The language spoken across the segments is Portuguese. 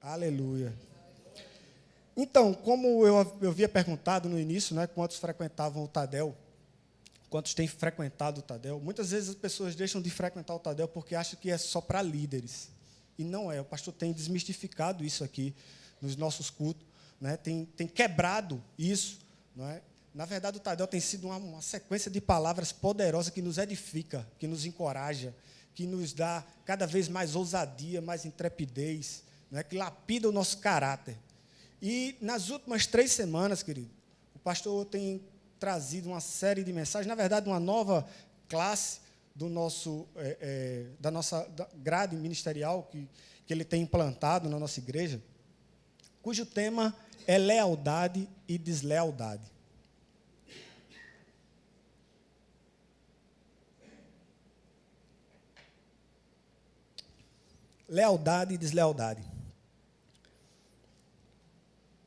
Aleluia. Então, como eu havia perguntado no início, né, quantos frequentavam o Tadel, quantos têm frequentado o Tadel, muitas vezes as pessoas deixam de frequentar o Tadel porque acham que é só para líderes. E não é. O pastor tem desmistificado isso aqui nos nossos cultos, né, tem quebrado isso. Não é? Na verdade, o Tadel tem sido uma sequência de palavras poderosas que nos edifica, que nos encoraja, que nos dá cada vez mais ousadia, mais intrepidez, né, que lapida o nosso caráter. E nas últimas 3 semanas, querido, o pastor tem trazido uma série de mensagens, na verdade, uma nova classe da nossa grade ministerial que ele tem implantado na nossa igreja, cujo tema é lealdade e deslealdade. Lealdade e deslealdade.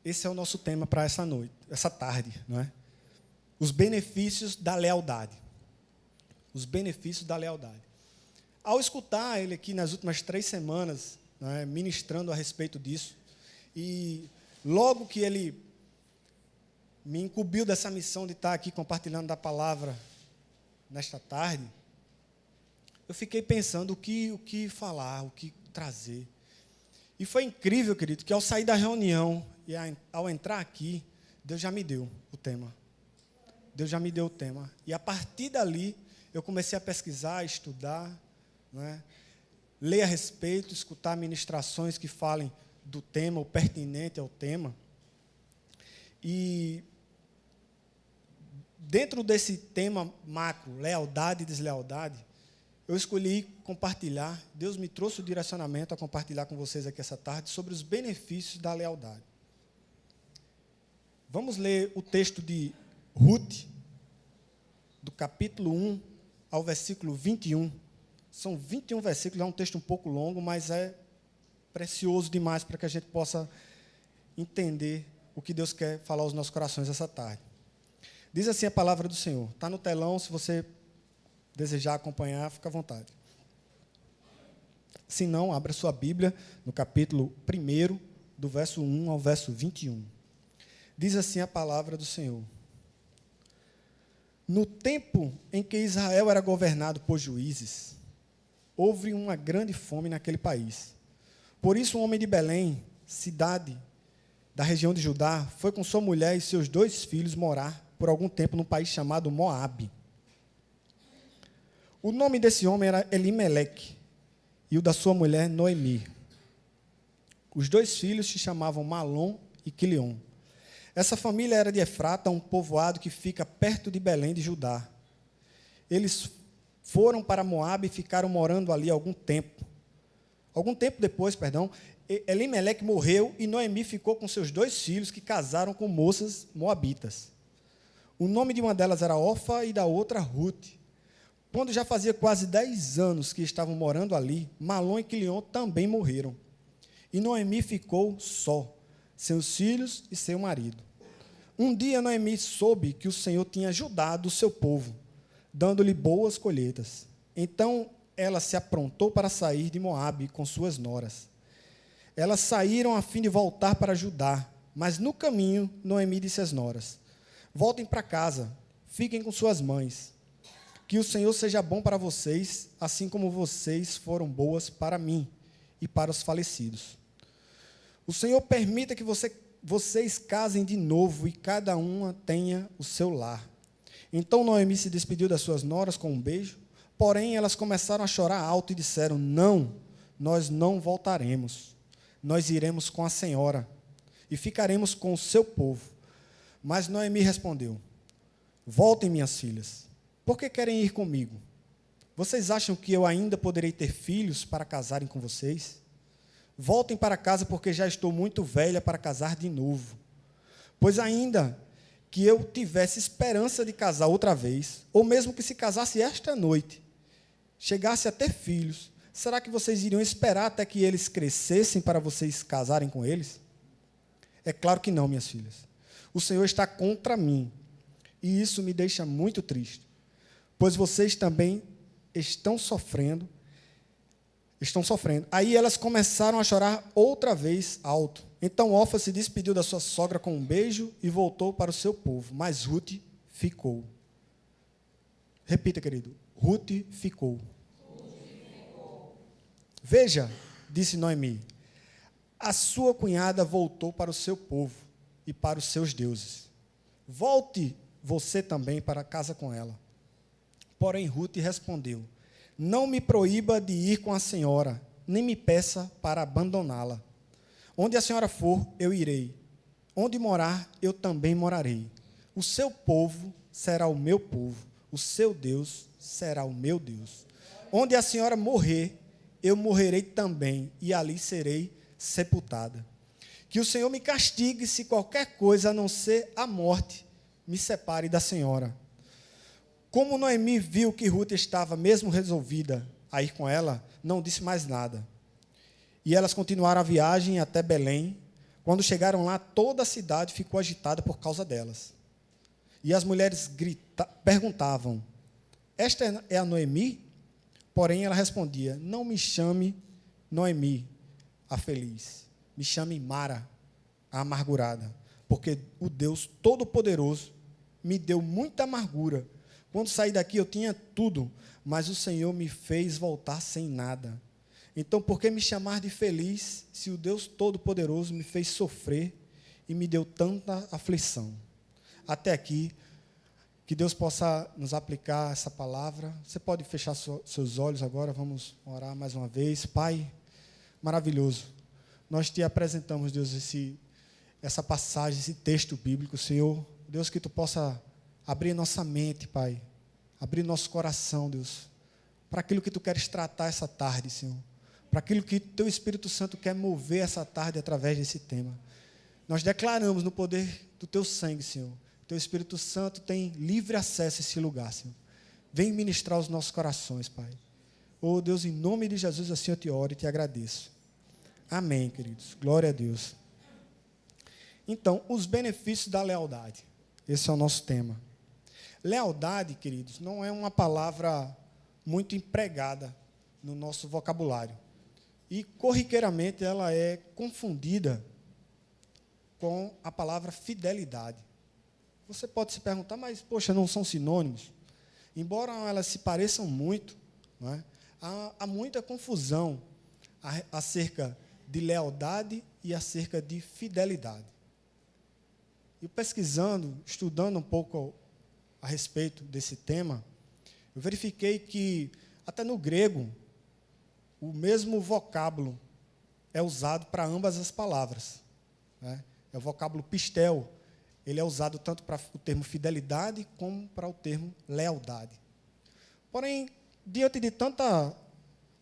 Esse é o nosso tema para essa noite, essa tarde, não é? Os benefícios da lealdade. Os benefícios da lealdade. Ao escutar ele aqui nas últimas 3 semanas, não é, ministrando a respeito disso, e logo que ele me incumbiu dessa missão de estar aqui compartilhando da palavra nesta tarde, eu fiquei pensando o que falar, o que trazer. E foi incrível, querido, que ao sair da reunião e ao entrar aqui, Deus já me deu o tema. Deus já me deu o tema. E a partir dali, eu comecei a pesquisar, estudar, não é? Ler a respeito, escutar ministrações que falem do tema, o pertinente ao tema. E dentro desse tema macro, lealdade e deslealdade, eu escolhi compartilhar, Deus me trouxe o direcionamento a compartilhar com vocês aqui essa tarde sobre os benefícios da lealdade. Vamos ler o texto de Ruth, do capítulo 1 ao versículo 21. São 21 versículos, é um texto um pouco longo, mas é precioso demais para que a gente possa entender o que Deus quer falar aos nossos corações essa tarde. Diz assim a palavra do Senhor. Está no telão, se você desejar acompanhar, fica à vontade. Se não, abra sua Bíblia no capítulo 1, do verso 1 ao verso 21. Diz assim a palavra do Senhor. No tempo em que Israel era governado por juízes, houve uma grande fome naquele país. Por isso, um homem de Belém, cidade da região de Judá, foi com sua mulher e seus 2 filhos morar por algum tempo num país chamado Moabe. O nome desse homem era Elimeleque e o da sua mulher Noemi. Os 2 filhos se chamavam Malom e Quilion. Essa família era de Efrata, um povoado que fica perto de Belém de Judá. Eles foram para Moabe e ficaram morando ali algum tempo. Algum tempo depois, Elimeleque morreu e Noemi ficou com seus 2 filhos que casaram com moças moabitas. O nome de uma delas era Orfa e da outra Ruth. Quando já fazia quase 10 anos que estavam morando ali, Malom e Quilion também morreram. E Noemi ficou só, seus filhos e seu marido. Um dia Noemi soube que o Senhor tinha ajudado o seu povo, dando-lhe boas colheitas. Então ela se aprontou para sair de Moabe com suas noras. Elas saíram a fim de voltar para Judá, mas no caminho Noemi disse às noras: voltem para casa, fiquem com suas mães. Que o Senhor seja bom para vocês, assim como vocês foram boas para mim e para os falecidos. O Senhor permita que vocês casem de novo e cada uma tenha o seu lar. Então Noemi se despediu das suas noras com um beijo, porém elas começaram a chorar alto e disseram: não, nós não voltaremos. Nós iremos com a senhora e ficaremos com o seu povo. Mas Noemi respondeu: voltem, minhas filhas. Por que querem ir comigo? Vocês acham que eu ainda poderei ter filhos para casarem com vocês? Voltem para casa, porque já estou muito velha para casar de novo. Pois ainda que eu tivesse esperança de casar outra vez, ou mesmo que se casasse esta noite, chegasse a ter filhos, será que vocês iriam esperar até que eles crescessem para vocês casarem com eles? É claro que não, minhas filhas. O Senhor está contra mim, e isso me deixa muito triste, pois vocês também estão sofrendo Estão sofrendo. Aí elas começaram a chorar outra vez alto. Então Orfa se despediu da sua sogra com um beijo e voltou para o seu povo. Mas Ruth ficou. Repita, querido. Ruth ficou. Veja, disse Noemi, a sua cunhada voltou para o seu povo e para os seus deuses. Volte você também para casa com ela. Porém, Ruth respondeu, não me proíba de ir com a senhora, nem me peça para abandoná-la. Onde a senhora for, eu irei. Onde morar, eu também morarei. O seu povo será o meu povo, o seu Deus será o meu Deus. Onde a senhora morrer, eu morrerei também, e ali serei sepultada. Que o Senhor me castigue se qualquer coisa a não ser a morte me separe da senhora. Como Noemi viu que Ruth estava mesmo resolvida a ir com ela, não disse mais nada. E elas continuaram a viagem até Belém. Quando chegaram lá, toda a cidade ficou agitada por causa delas. E as mulheres perguntavam, esta é a Noemi? Porém, ela respondia, não me chame Noemi, a feliz. Me chame Mara, a amargurada. Porque o Deus Todo-Poderoso me deu muita amargura. Quando saí daqui eu tinha tudo, mas o Senhor me fez voltar sem nada. Então, por que me chamar de feliz, se o Deus Todo-Poderoso me fez sofrer e me deu tanta aflição? Até aqui, que Deus possa nos aplicar essa palavra. Você pode fechar seus olhos agora, vamos orar mais uma vez. Pai, maravilhoso, nós te apresentamos, Deus, essa passagem, esse texto bíblico, Senhor. Deus, que tu possa abrir nossa mente, Pai, abrir nosso coração, Deus, para aquilo que tu queres tratar essa tarde, Senhor, para aquilo que teu Espírito Santo quer mover essa tarde através desse tema. Nós declaramos no poder do teu sangue, Senhor, teu Espírito Santo tem livre acesso a esse lugar, Senhor. Vem ministrar os nossos corações, Pai. Oh, Deus, em nome de Jesus, assim eu te oro e te agradeço. Amém, queridos. Glória a Deus. Então, os benefícios da lealdade. Esse é o nosso tema. Lealdade, queridos, não é uma palavra muito empregada no nosso vocabulário. E, corriqueiramente, ela é confundida com a palavra fidelidade. Você pode se perguntar, mas, poxa, não são sinônimos? Embora elas se pareçam muito, não é? Há muita confusão acerca de lealdade e acerca de fidelidade. E pesquisando, estudando um pouco a respeito desse tema, eu verifiquei que, até no grego, o mesmo vocábulo é usado para ambas as palavras, né? É o vocábulo pistel. Ele é usado tanto para o termo fidelidade como para o termo lealdade. Porém, diante de tanta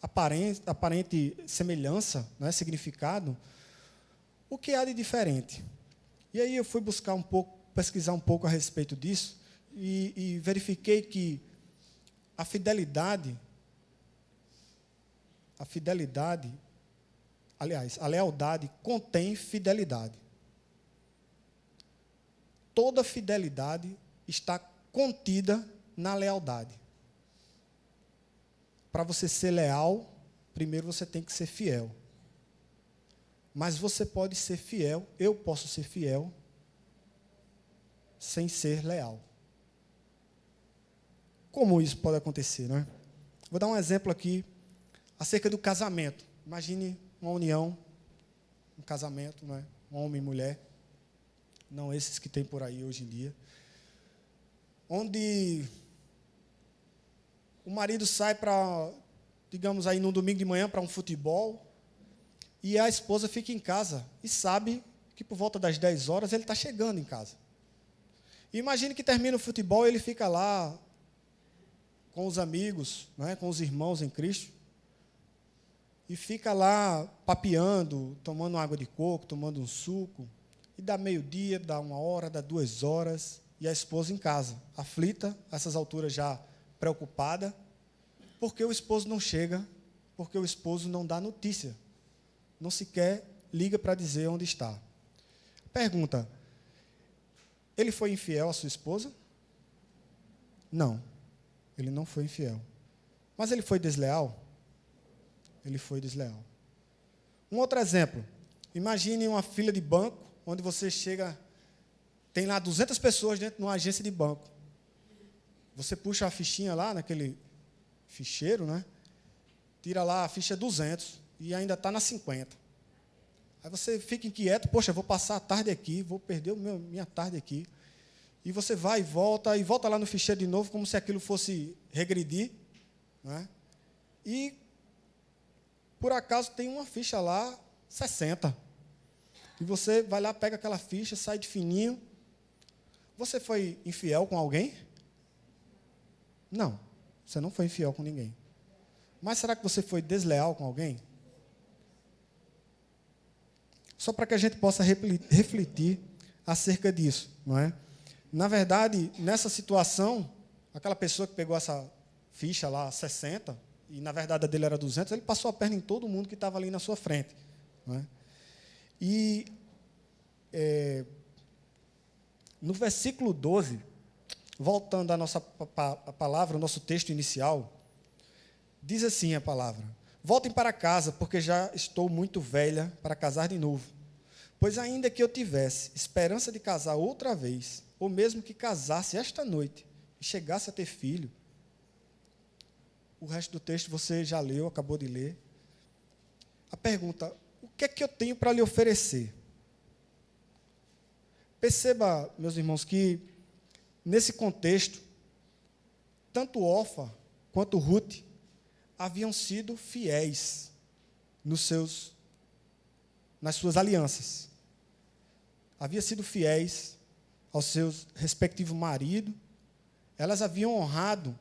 aparente semelhança, né, significado, o que há de diferente? E aí eu fui buscar um pouco, pesquisar um pouco a respeito disso e verifiquei que a lealdade contém fidelidade. Toda fidelidade está contida na lealdade. Para você ser leal, primeiro você tem que ser fiel. Mas você pode ser fiel, eu posso ser fiel, sem ser leal. Como isso pode acontecer, né? Vou dar um exemplo aqui acerca do casamento. Imagine uma união, um casamento, né? Um homem e mulher, não esses que tem por aí hoje em dia, onde o marido sai para, digamos aí, no domingo de manhã para um futebol, e a esposa fica em casa e sabe que por volta das 10 horas ele está chegando em casa. E imagine que termina o futebol e ele fica lá com os amigos, né, com os irmãos em Cristo, e fica lá papeando, tomando água de coco, tomando um suco, e dá meio-dia, dá 1 hora, dá 2 horas, e a esposa em casa, aflita, a essas alturas já preocupada, porque o esposo não chega, porque o esposo não dá notícia, não sequer liga para dizer onde está. Pergunta, ele foi infiel à sua esposa? Não, ele não foi infiel. Mas ele foi desleal? ele foi desleal. Um outro exemplo. Imagine uma fila de banco, onde você chega, tem lá 200 pessoas dentro de uma agência de banco. Você puxa a fichinha lá, naquele ficheiro, né? Tira lá a ficha 200 e ainda está na 50. Aí você fica inquieto, poxa, vou passar a tarde aqui, vou perder minha tarde aqui. E você vai e volta lá no ficheiro de novo, como se aquilo fosse regredir. Né? E, por acaso, tem uma ficha lá, 60. E você vai lá, pega aquela ficha, sai de fininho. Você foi infiel com alguém? Não, você não foi infiel com ninguém. Mas será que você foi desleal com alguém? Só para que a gente possa refletir acerca disso, não é? Na verdade, nessa situação, aquela pessoa que pegou essa ficha lá, 60, e na verdade a dele era 200, ele passou a perna em todo mundo que estava ali na sua frente. Não é? E no versículo 12, voltando à nossa palavra, ao nosso texto inicial, diz assim a palavra: voltem para casa, porque já estou muito velha para casar de novo. Pois ainda que eu tivesse esperança de casar outra vez, ou mesmo que casasse esta noite e chegasse a ter filho, o resto do texto você já leu, acabou de ler. A pergunta: o que é que eu tenho para lhe oferecer? Perceba, meus irmãos, que nesse contexto, tanto Orfa quanto Ruth haviam sido fiéis nas suas alianças. Haviam sido fiéis aos seus respectivos maridos. Elas haviam honrado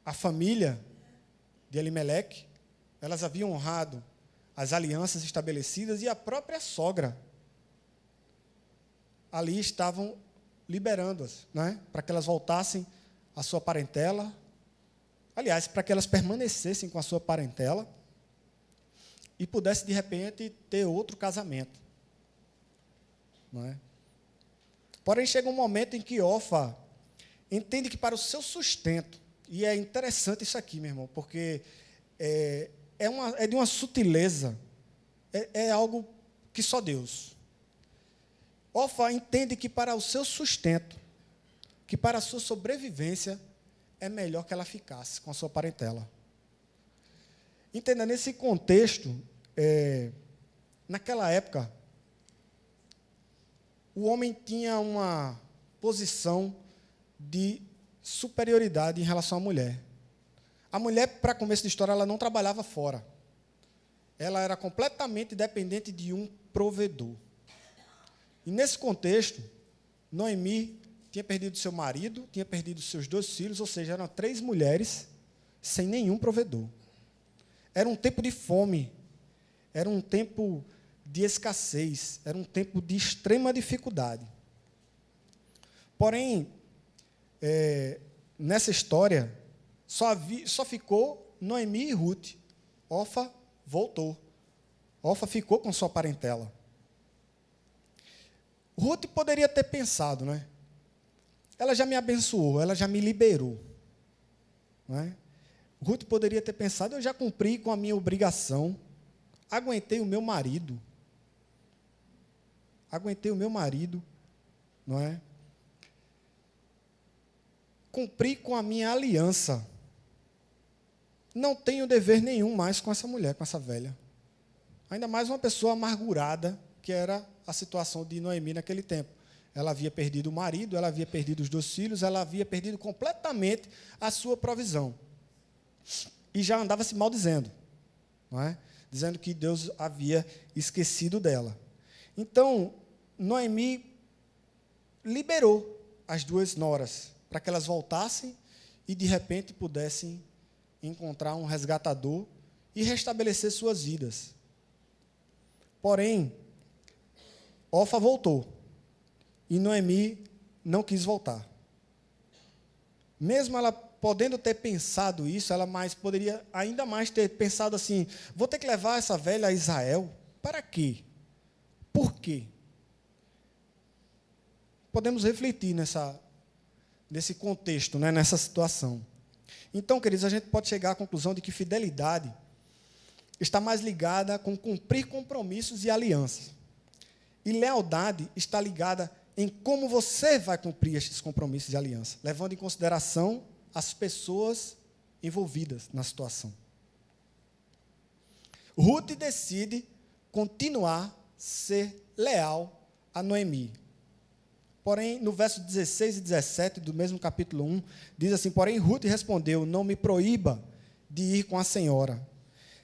a família de Elimeleque. Elas haviam honrado as alianças estabelecidas e a própria sogra. Ali estavam liberando-as, né, para que elas voltassem à sua parentela. Aliás, para que elas permanecessem com a sua parentela e pudessem, de repente, ter outro casamento. Não é? Porém, chega um momento em que Orfa entende que para o seu sustento, e é interessante isso aqui, meu irmão, porque é de uma sutileza, é algo que só Deus. Orfa entende que para o seu sustento, que para a sua sobrevivência, é melhor que ela ficasse com a sua parentela. Entenda, nesse contexto, naquela época, o homem tinha uma posição de superioridade em relação à mulher. A mulher, para começo de história, ela não trabalhava fora. Ela era completamente dependente de um provedor. E nesse contexto, Noemi tinha perdido seu marido, tinha perdido seus 2 filhos, ou seja, eram 3 mulheres sem nenhum provedor. Era um tempo de fome, era um tempo de escassez, era um tempo de extrema dificuldade. Porém, nessa história, só ficou Noemi e Ruth. Orfa voltou. Orfa ficou com sua parentela. Ruth poderia ter pensado, né? Ela já me abençoou, ela já me liberou. Não é? Ruth poderia ter pensado: eu já cumpri com a minha obrigação, aguentei o meu marido. Não é? Cumpri com a minha aliança. Não tenho dever nenhum mais com essa mulher, com essa velha. Ainda mais uma pessoa amargurada, que era a situação de Noemi naquele tempo. Ela havia perdido o marido, ela havia perdido os 2 filhos, ela havia perdido completamente a sua provisão. E já andava se maldizendo, não é? Dizendo que Deus havia esquecido dela. Então, Noemi liberou as 2 noras para que elas voltassem e, de repente, pudessem encontrar um resgatador e restabelecer suas vidas. Porém, Orfa voltou e Noemi não quis voltar. Mesmo ela podendo ter pensado isso, ela poderia ainda mais ter pensado assim: vou ter que levar essa velha a Israel? Para quê? Por quê? Podemos refletir nesse contexto, né, nessa situação. Então, queridos, a gente pode chegar à conclusão de que fidelidade está mais ligada com cumprir compromissos e alianças. E lealdade está ligada em como você vai cumprir esses compromissos e alianças, levando em consideração as pessoas envolvidas na situação. Ruth decide continuar a ser leal a Noemi. Porém, no verso 16 e 17 do mesmo capítulo 1, diz assim: porém, Ruth respondeu: não me proíba de ir com a senhora,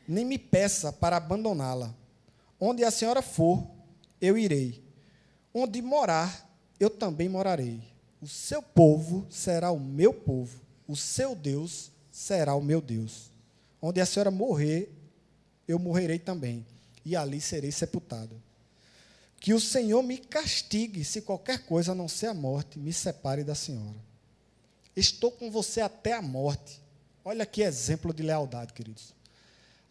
nem me peça para abandoná-la. Onde a senhora for, eu irei. Onde morar, eu também morarei. O seu povo será o meu povo, o seu Deus será o meu Deus. Onde a senhora morrer, eu morrerei também, e ali serei sepultado. Que o Senhor me castigue se qualquer coisa, a não ser a morte, me separe da senhora. Estou com você até a morte. Olha que exemplo de lealdade, queridos.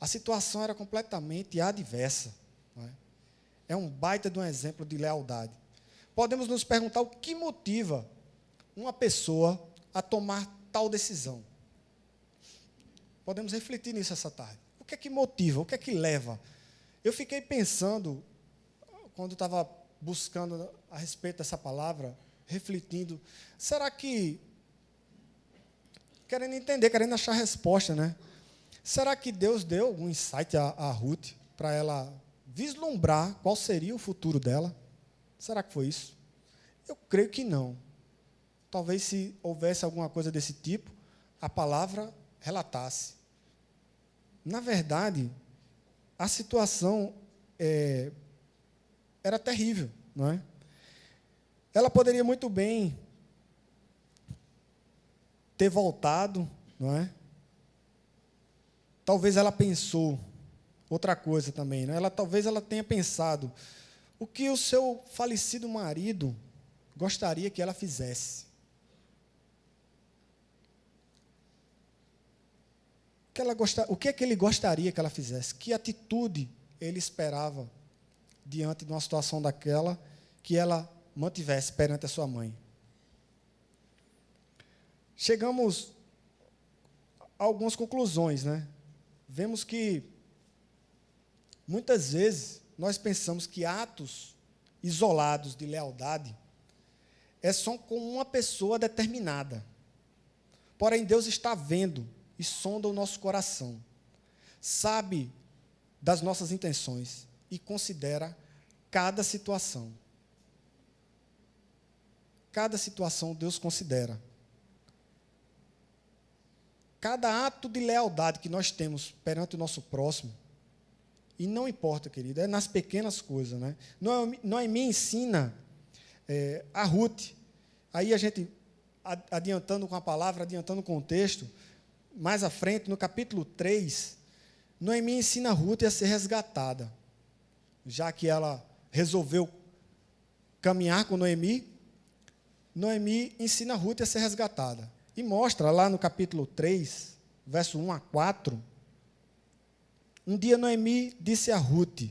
A situação era completamente adversa. Não é? É um baita de um exemplo de lealdade. Podemos nos perguntar o que motiva uma pessoa a tomar tal decisão. Podemos refletir nisso essa tarde. O que é que motiva? O que é que leva? Eu fiquei pensando, quando estava buscando a respeito dessa palavra, refletindo, será que, querendo entender, querendo achar resposta, né? Será que Deus deu algum insight a Ruth para ela vislumbrar qual seria o futuro dela? Será que foi isso? Eu creio que não. Talvez, se houvesse alguma coisa desse tipo, a palavra relatasse. Na verdade, a situação era terrível, não é? Ela poderia muito bem ter voltado, não é? Talvez ela pensou outra coisa também, né? Talvez ela tenha pensado o que o seu falecido marido gostaria que ela fizesse. O que é que ele gostaria que ela fizesse? Que atitude ele esperava diante de uma situação daquela que ela mantivesse perante a sua mãe? Chegamos a algumas conclusões, né? Vemos que muitas vezes nós pensamos que atos isolados de lealdade só com uma pessoa determinada. Porém, Deus está vendo e sonda o nosso coração, sabe das nossas intenções e considera cada situação. Cada situação Deus considera. Cada ato de lealdade que nós temos perante o nosso próximo, e não importa, querido, é nas pequenas coisas, né? Noemi ensina a Ruth, aí a gente, adiantando com a palavra, adiantando com o texto, mais à frente, no capítulo 3, Noemi ensina a Ruth a ser resgatada, já que ela resolveu caminhar com Noemi ensina a Ruth a ser resgatada. E mostra lá no capítulo 3, verso 1 a 4, um dia Noemi disse a Ruth: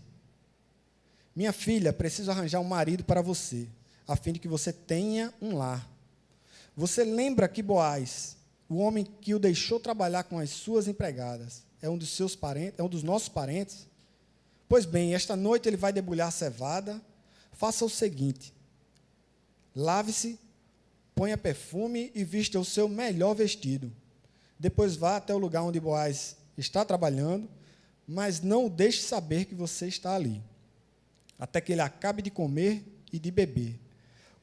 minha filha, preciso arranjar um marido para você, a fim de que você tenha um lar. Você lembra que Boaz, o homem que o deixou trabalhar com as suas empregadas, é um dos seus parentes, é um dos nossos parentes? Pois bem, esta noite ele vai debulhar a cevada. Faça o seguinte: lave-se, ponha perfume e vista o seu melhor vestido. Depois vá até o lugar onde Boaz está trabalhando, mas não o deixe saber que você está ali, até que ele acabe de comer e de beber.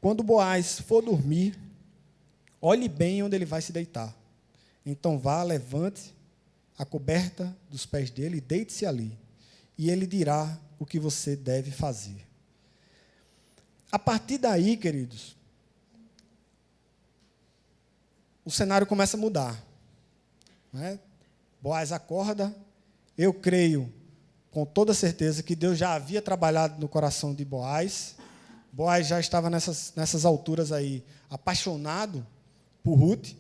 Quando Boaz for dormir, olhe bem onde ele vai se deitar. Então vá, levante a coberta dos pés dele e deite-se ali, e ele dirá o que você deve fazer. A partir daí, queridos, o cenário começa a mudar. Não é? Boaz acorda. Eu creio, com toda certeza, que Deus já havia trabalhado no coração de Boaz. Boaz já estava nessas alturas aí, apaixonado por Ruth.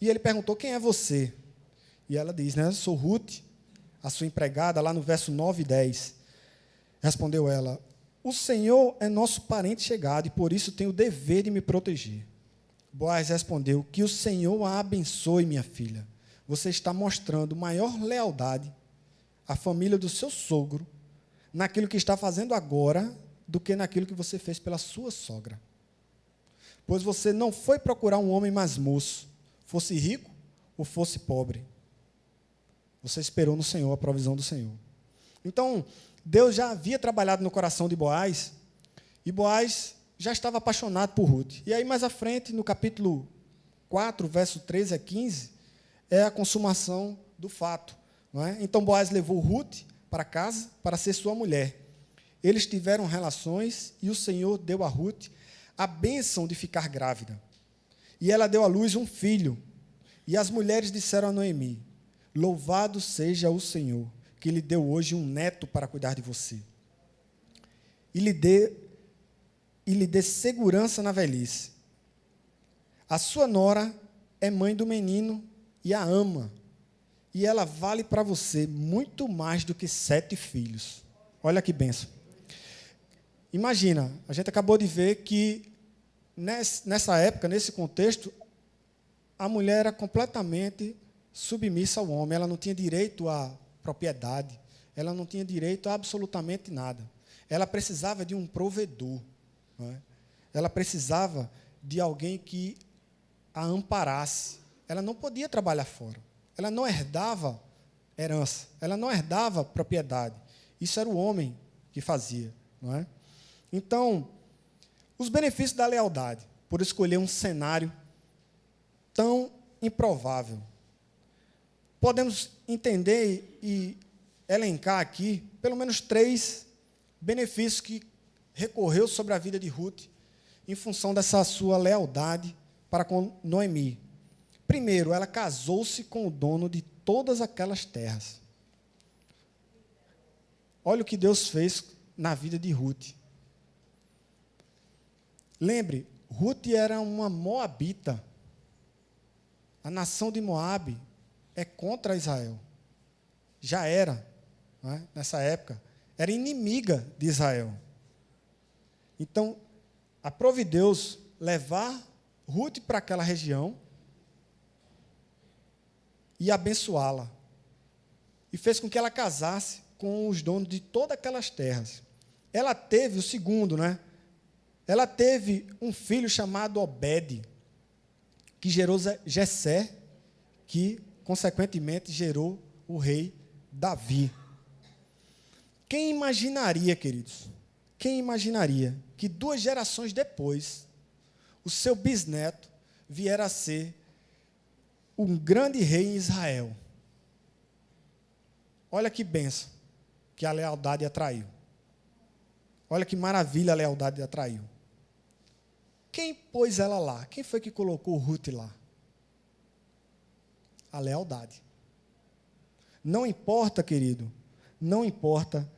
E ele perguntou: quem é você? E ela diz, né, sou Ruth, a sua empregada, lá no verso 9 e 10. Respondeu ela: o Senhor é nosso parente chegado e por isso tem o dever de me proteger. Boaz respondeu: que o Senhor a abençoe, minha filha. Você está mostrando maior lealdade a família do seu sogro naquilo que está fazendo agora do que naquilo que você fez pela sua sogra. Pois você não foi procurar um homem mais moço, fosse rico ou fosse pobre. Você esperou no Senhor, a provisão do Senhor. Então, Deus já havia trabalhado no coração de Boaz, e Boaz já estava apaixonado por Ruth. E aí, mais à frente, no capítulo 4, verso 13 a 15, é a consumação do fato. Não é? Então, Boaz levou Ruth para casa para ser sua mulher. Eles tiveram relações e o Senhor deu a Ruth a bênção de ficar grávida. E ela deu à luz um filho. E as mulheres disseram a Noemi: louvado seja o Senhor, que lhe deu hoje um neto para cuidar de você. E lhe dê segurança na velhice. A sua nora é mãe do menino e a ama. E ela vale para você muito mais do que 7 filhos. Olha que bênção. Imagina, a gente acabou de ver que nessa época, nesse contexto, a mulher era completamente submissa ao homem. Ela não tinha direito à propriedade. Ela não tinha direito a absolutamente nada. Ela precisava de um provedor. Não é? Ela precisava de alguém que a amparasse. Ela não podia trabalhar fora. Ela não herdava herança. Ela não herdava propriedade. Isso era o homem que fazia. Não é? Então, os benefícios da lealdade, por escolher um cenário tão improvável. Podemos entender e elencar aqui, pelo menos 3 benefícios que recorreu sobre a vida de Ruth, em função dessa sua lealdade para com Noemi. Primeiro, ela casou-se com o dono de todas aquelas terras. Olha o que Deus fez na vida de Ruth. Lembre, Ruth era uma moabita. A nação de Moabe é contra Israel. Já era, não é? Nessa época. Era inimiga de Israel. Então, aprove Deus levar Ruth para aquela região e abençoá-la. E fez com que ela casasse com os donos de todas aquelas terras. Ela teve o segundo, né? Ela teve um filho chamado Obed, que gerou Jessé, que, consequentemente, gerou o rei Davi. Quem imaginaria, queridos, quem imaginaria que 2 gerações depois, o seu bisneto viera a ser um grande rei em Israel? Olha que bênção que a lealdade atraiu. Olha que maravilha a lealdade atraiu. Quem pôs ela lá? Quem foi que colocou Ruth lá? A lealdade. Não importa, querido, não importa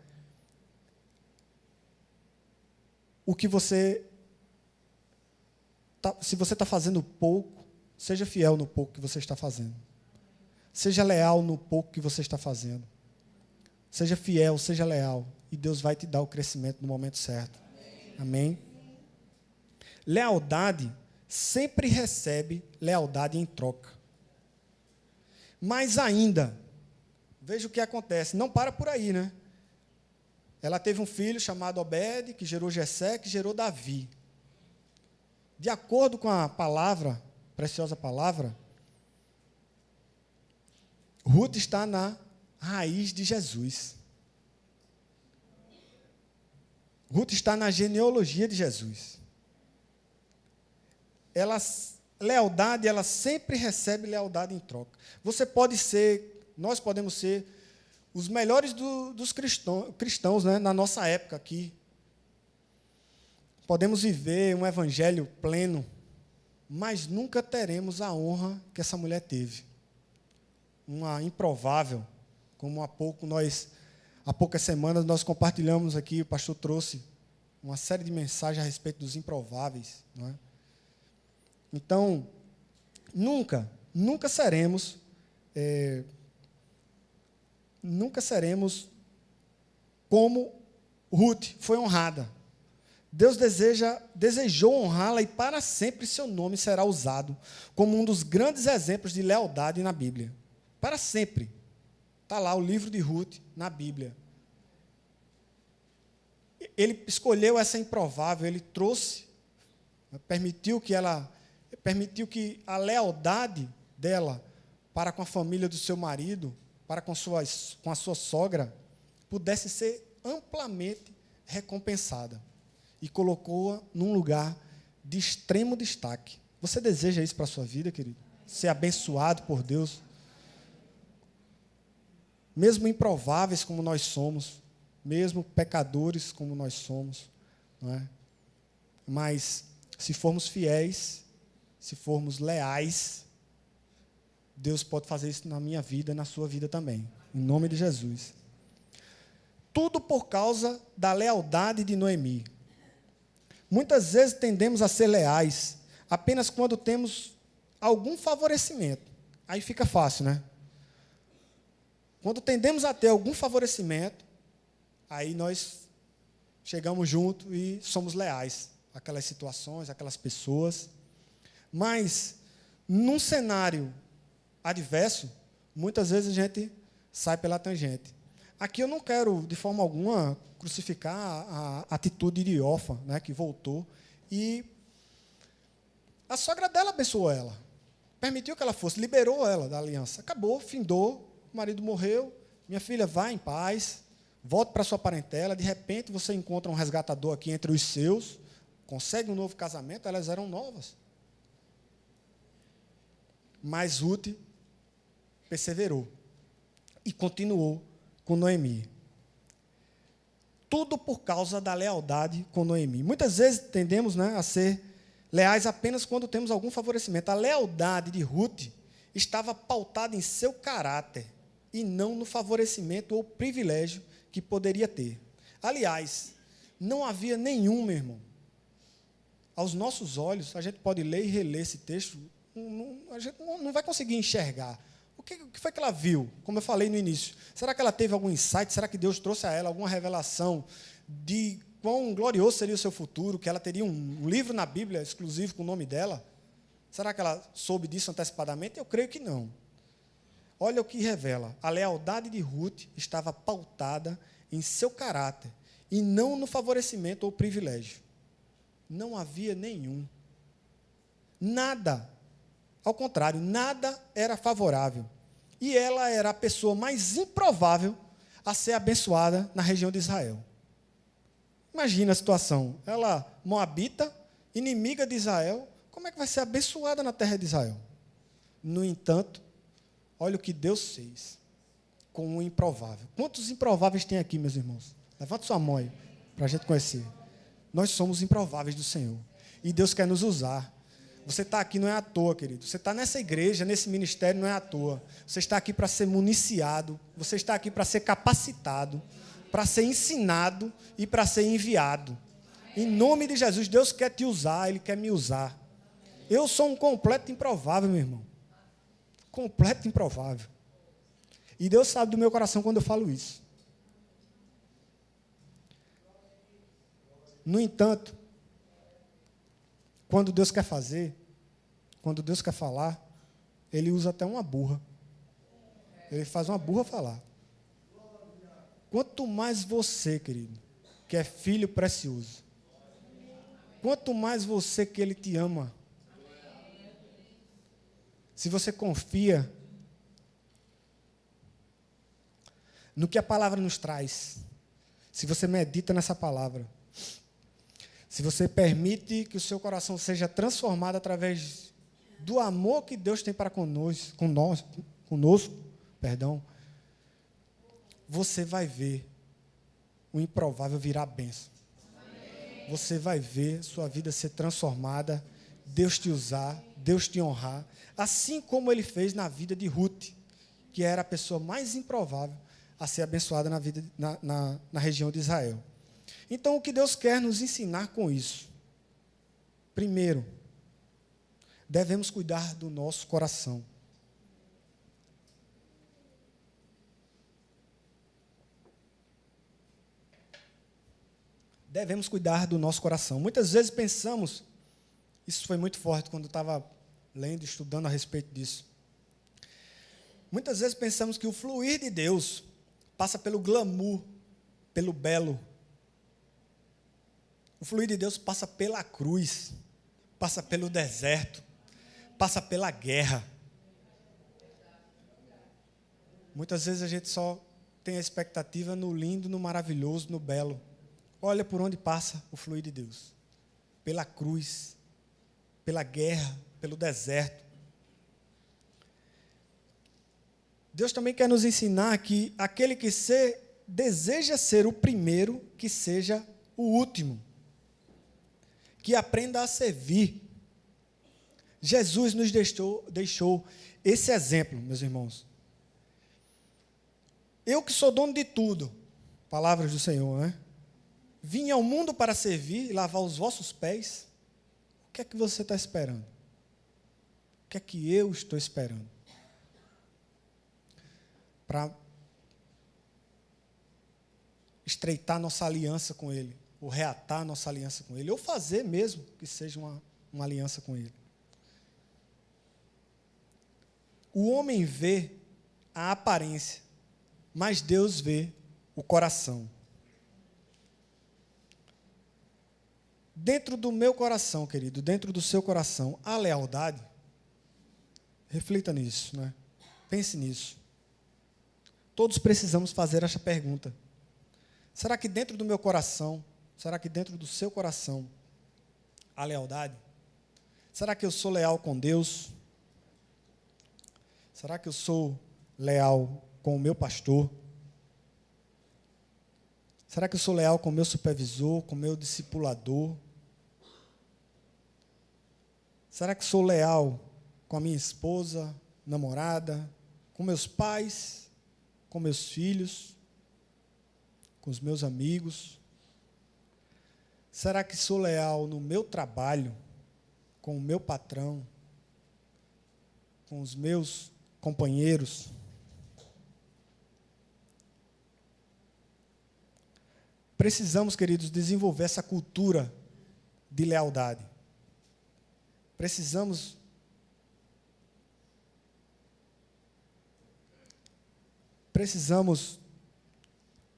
o que você... se você está fazendo pouco, seja fiel no pouco que você está fazendo. Seja leal no pouco que você está fazendo. Seja fiel, seja leal. E Deus vai te dar o crescimento no momento certo. Amém? Lealdade sempre recebe lealdade em troca. Mas ainda, veja o que acontece. Não para por aí, né? Ela teve um filho chamado Obed, que gerou Jessé, que gerou Davi. De acordo com a palavra, preciosa palavra, Ruth está na raiz de Jesus. Ruth está na genealogia de Jesus. Lealdade, ela sempre recebe lealdade em troca. Você pode ser, nós podemos ser os melhores dos cristãos, né, na nossa época aqui. Podemos viver um evangelho pleno, mas nunca teremos a honra que essa mulher teve. Uma improvável, como há poucas semanas nós compartilhamos aqui, o pastor trouxe uma série de mensagens a respeito dos improváveis, não é? Então, nunca seremos como Ruth foi honrada. Deus desejou honrá-la e para sempre seu nome será usado como um dos grandes exemplos de lealdade na Bíblia. Para sempre. Está lá o livro de Ruth na Bíblia. Ele escolheu essa improvável, ele trouxe, permitiu que a lealdade dela para com a família do seu marido, para com a sua sogra, pudesse ser amplamente recompensada. E colocou-a num lugar de extremo destaque. Você deseja isso para a sua vida, querido? Ser abençoado por Deus? Mesmo improváveis como nós somos, mesmo pecadores como nós somos, não é? Mas, se formos fiéis, se formos leais, Deus pode fazer isso na minha vida, na sua vida também. Em nome de Jesus. Tudo por causa da lealdade de Noemi. Muitas vezes tendemos a ser leais apenas quando temos algum favorecimento. Aí fica fácil, né? Quando tendemos a ter algum favorecimento, aí nós chegamos junto e somos leais àquelas situações, àquelas pessoas. Mas, num cenário adverso, muitas vezes a gente sai pela tangente. Aqui eu não quero, de forma alguma, crucificar a atitude de Orfa, né, que voltou. E a sogra dela abençoou ela. Permitiu que ela fosse, liberou ela da aliança. Acabou, findou, o marido morreu, minha filha, vá em paz, volte para sua parentela, de repente você encontra um resgatador aqui entre os seus, consegue um novo casamento, elas eram novas. Mas Ruth perseverou e continuou com Noemi. Tudo por causa da lealdade com Noemi. Muitas vezes tendemos, né, a ser leais apenas quando temos algum favorecimento. A lealdade de Ruth estava pautada em seu caráter e não no favorecimento ou privilégio que poderia ter. Aliás, não havia nenhum, meu irmão. Aos nossos olhos, a gente pode ler e reler esse texto, a gente não vai conseguir enxergar. O que foi que ela viu? Como eu falei no início. Será que ela teve algum insight? Será que Deus trouxe a ela alguma revelação de quão glorioso seria o seu futuro, que ela teria um livro na Bíblia exclusivo com o nome dela? Será que ela soube disso antecipadamente? Eu creio que não. Olha o que revela. A lealdade de Ruth estava pautada em seu caráter e não no favorecimento ou privilégio. Não havia nenhum. Nada. Ao contrário, nada era favorável. E ela era a pessoa mais improvável a ser abençoada na região de Israel. Imagina a situação. Ela, moabita, inimiga de Israel, como é que vai ser abençoada na terra de Israel? No entanto, olha o que Deus fez com o improvável. Quantos improváveis tem aqui, meus irmãos? Levanta sua mão aí, para a gente conhecer. Nós somos improváveis do Senhor. E Deus quer nos usar. Você está aqui não é à toa, querido. Você está nessa igreja, nesse ministério, não é à toa. Você está aqui para ser municiado. Você está aqui para ser capacitado, para ser ensinado e para ser enviado. Em nome de Jesus, Deus quer te usar, Ele quer me usar. Eu sou um completo improvável, meu irmão. Completo improvável. E Deus sabe do meu coração quando eu falo isso. No entanto, quando Deus quer fazer, quando Deus quer falar, Ele usa até uma burra. Ele faz uma burra falar. Quanto mais você, querido, que é filho precioso, quanto mais você que Ele te ama, se você confia no que a palavra nos traz, se você medita nessa palavra, se você permite que o seu coração seja transformado através do amor que Deus tem para conosco, você vai ver o improvável virar bênção. Você vai ver sua vida ser transformada, Deus te usar, Deus te honrar, assim como Ele fez na vida de Ruth, que era a pessoa mais improvável a ser abençoada na região de Israel. Então, o que Deus quer nos ensinar com isso? Primeiro, devemos cuidar do nosso coração. Devemos cuidar do nosso coração. Muitas vezes pensamos, isso foi muito forte quando eu estava lendo, estudando a respeito disso. Muitas vezes pensamos que o fluir de Deus passa pelo glamour, pelo belo. O fluir de Deus passa pela cruz, passa pelo deserto, passa pela guerra. Muitas vezes a gente só tem a expectativa no lindo, no maravilhoso, no belo. Olha por onde passa o fluir de Deus. Pela cruz, pela guerra, pelo deserto. Deus também quer nos ensinar que aquele que deseja ser o primeiro, que seja o último. Que aprenda a servir. Jesus nos deixou esse exemplo, meus irmãos. Eu que sou dono de tudo, palavras do Senhor, né? Vim ao mundo para servir e lavar os vossos pés. O que é que você está esperando? O que é que eu estou esperando? Para estreitar nossa aliança com Ele, ou reatar nossa aliança com Ele, ou fazer mesmo que seja uma aliança com Ele. O homem vê a aparência, mas Deus vê o coração. Dentro do meu coração, querido, dentro do seu coração, há lealdade? Reflita nisso, né? Pense nisso. Todos precisamos fazer essa pergunta. Será que dentro do meu coração, será que dentro do seu coração há lealdade? Será que eu sou leal com Deus? Será que eu sou leal com o meu pastor? Será que eu sou leal com o meu supervisor, com o meu discipulador? Será que sou leal com a minha esposa, namorada, com meus pais, com meus filhos, com os meus amigos? Será que sou leal no meu trabalho, com o meu patrão, com os meus companheiros? Precisamos, queridos, desenvolver essa cultura de lealdade. Precisamos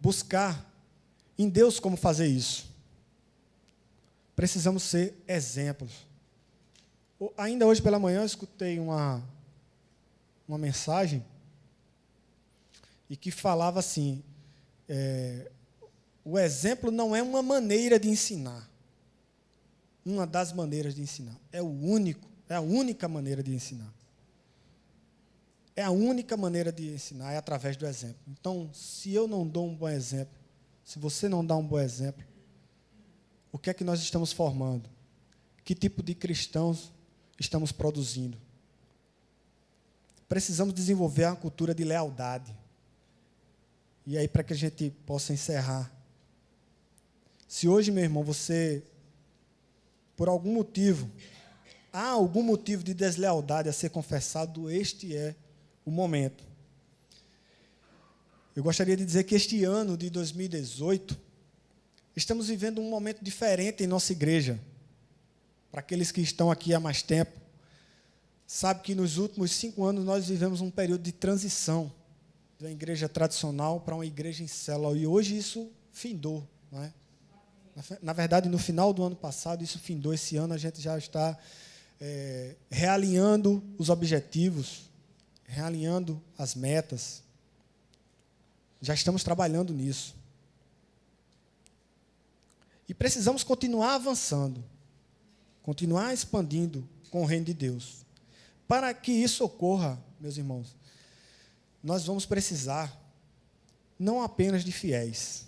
buscar em Deus como fazer isso. Precisamos ser exemplos. Ainda hoje pela manhã eu escutei uma mensagem e que falava assim, o exemplo não é uma maneira de ensinar. Uma das maneiras de ensinar. É a única maneira de ensinar. É a única maneira de ensinar, é através do exemplo. Então, se eu não dou um bom exemplo, se você não dá um bom exemplo, o que é que nós estamos formando? Que tipo de cristãos estamos produzindo? Precisamos desenvolver uma cultura de lealdade. E aí, para que a gente possa encerrar. Se hoje, meu irmão, você, por algum motivo, há algum motivo de deslealdade a ser confessado, este é o momento. Eu gostaria de dizer que este ano de 2018, estamos vivendo um momento diferente em nossa igreja. Para aqueles que estão aqui há mais tempo, sabe que nos últimos 5 anos nós vivemos um período de transição de uma igreja tradicional para uma igreja em célula. E hoje isso findou, não é? Na verdade, no final do ano passado, isso findou. Esse ano a gente já está realinhando os objetivos, realinhando as metas. Já estamos trabalhando nisso. E precisamos continuar avançando, continuar expandindo com o reino de Deus. Para que isso ocorra, meus irmãos, nós vamos precisar não apenas de fiéis,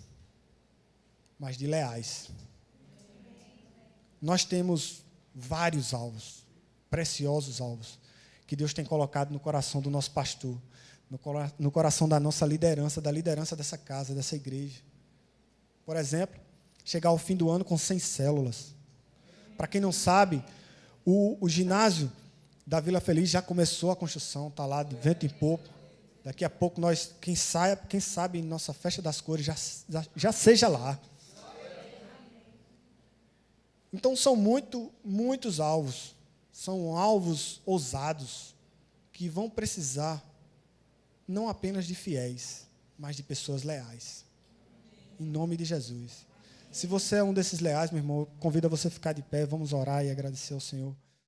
mas de leais. Nós temos vários alvos, preciosos alvos, que Deus tem colocado no coração do nosso pastor, no coração da nossa liderança, da liderança dessa casa, dessa igreja. Por exemplo, chegar ao fim do ano com 100 células. Para quem não sabe, o ginásio da Vila Feliz já começou a construção, está lá de vento em popa. Daqui a pouco nós, quem sabe, nossa festa das cores já seja lá. Então são muitos alvos, são alvos ousados que vão precisar não apenas de fiéis, mas de pessoas leais. Em nome de Jesus. Se você é um desses leais, meu irmão, convido a você a ficar de pé, vamos orar e agradecer ao Senhor.